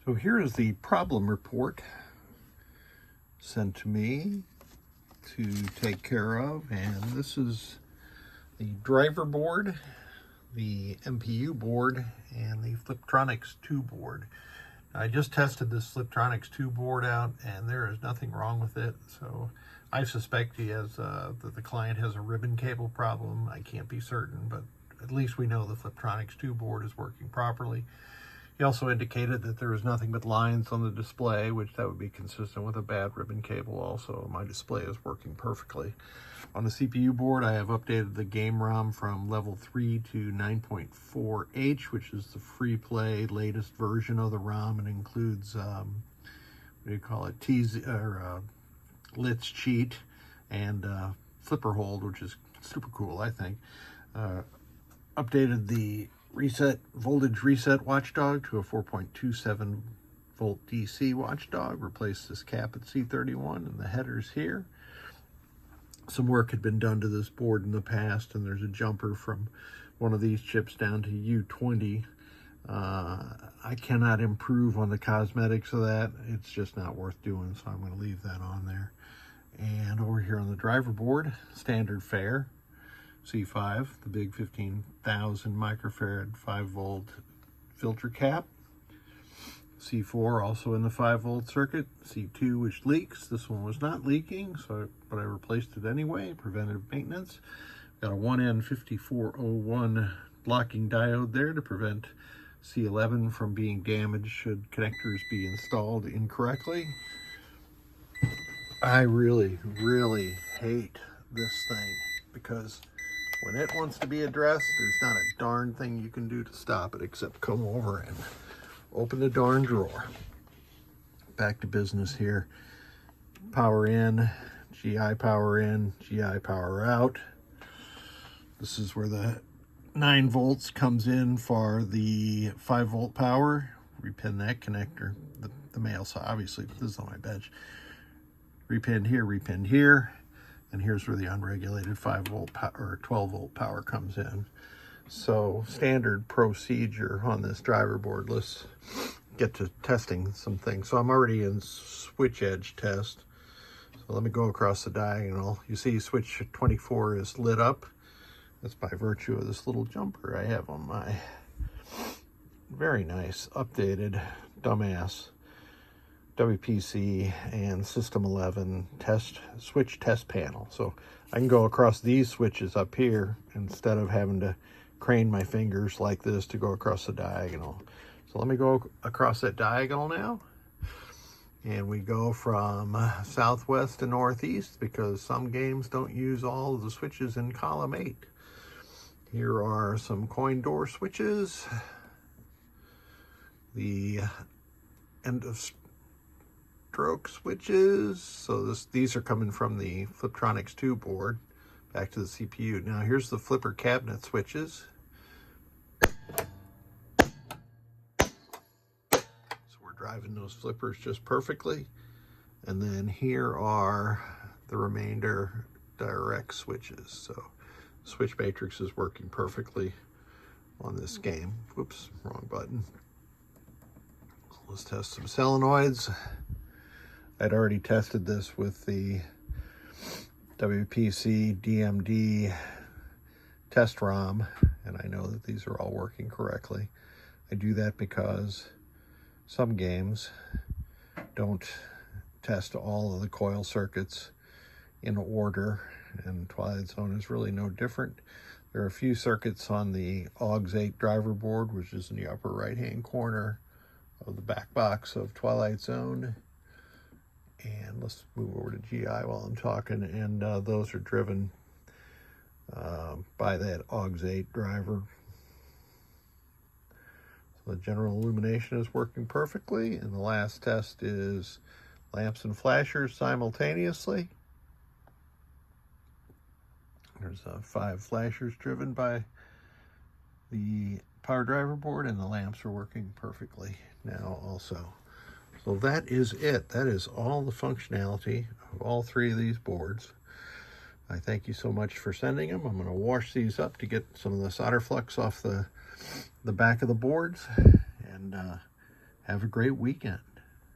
So here is the problem report sent to me to take care of, and this is the driver board, the MPU board, and the FlipTronics 2 board. I just tested this FlipTronics 2 board out, and there is nothing wrong with it. So I suspect he has that the client has a ribbon cable problem. I can't be certain, but at least we know the FlipTronics 2 board is working properly. He also indicated that there is nothing but lines on the display, which that would be consistent with a bad ribbon cable also. My display is working perfectly. On the CPU board, I have updated the game ROM from level 3 to 9.4H, which is the free play latest version of the ROM. It includes, what do you call it, Lit's cheat and flipper hold, which is super cool, I think. Updated the voltage reset watchdog to a 4.27 volt DC watchdog. Replaced this cap at C31 and the headers here. Some work had been done to this board in the past, and there's a jumper from one of these chips down to U20. I cannot improve on the cosmetics of that. It's just not worth doing, so I'm going to leave that on there. And over here on the driver board, standard fare, C5, the big 15,000 microfarad 5 volt filter cap. C4 also in the 5 volt circuit. C2 which leaks. This one was not leaking, but I replaced it anyway, preventive maintenance. Got a 1N5401 blocking diode there to prevent C11 from being damaged should connectors be installed incorrectly. I really hate this thing because when it wants to be addressed, there's not a darn thing you can do to stop it except come over and open the darn drawer. Back to business here. Power in, GI power in, GI power out. This is where the 9 volts comes in for the 5 volt power. Repin that connector, the male side, obviously, but this is on my bench. Repinned here, and here's where the unregulated 5 volt or 12 volt power comes in. So standard procedure on this driver board. Let's get to testing some things. So I'm already in switch edge test. So let me go across the diagonal. You see switch 24 is lit up. That's by virtue of this little jumper I have on my very nice updated dumbass WPC and System 11 switch test panel. So I can go across these switches up here instead of having to crane my fingers like this to go across the diagonal. So let me go across that diagonal now. And we go from southwest to northeast because some games don't use all of the switches in column 8. Here are some coin door switches. The end of stroke switches. So these are coming from the FlipTronics 2 board back to the CPU. Now here's the flipper cabinet switches. So we're driving those flippers just perfectly. And then here are the remainder direct switches. So switch matrix is working perfectly on this game. Whoops, wrong button. Let's test some solenoids. I'd already tested this with the WPC DMD test ROM, and I know that these are all working correctly. I do that because some games don't test all of the coil circuits in order, and Twilight Zone is really no different. There are a few circuits on the AUX8 driver board, which is in the upper right-hand corner of the back box of Twilight Zone. And let's move over to GI while I'm talking, and those are driven by that AUX8 driver. So the general illumination is working perfectly, and the last test is lamps and flashers simultaneously. There's 5 flashers driven by the power driver board, and the lamps are working perfectly now also. So that is it. That is all the functionality of all 3 of these boards. I thank you so much for sending them. I'm going to wash these up to get some of the solder flux off the back of the boards, and Have a great weekend.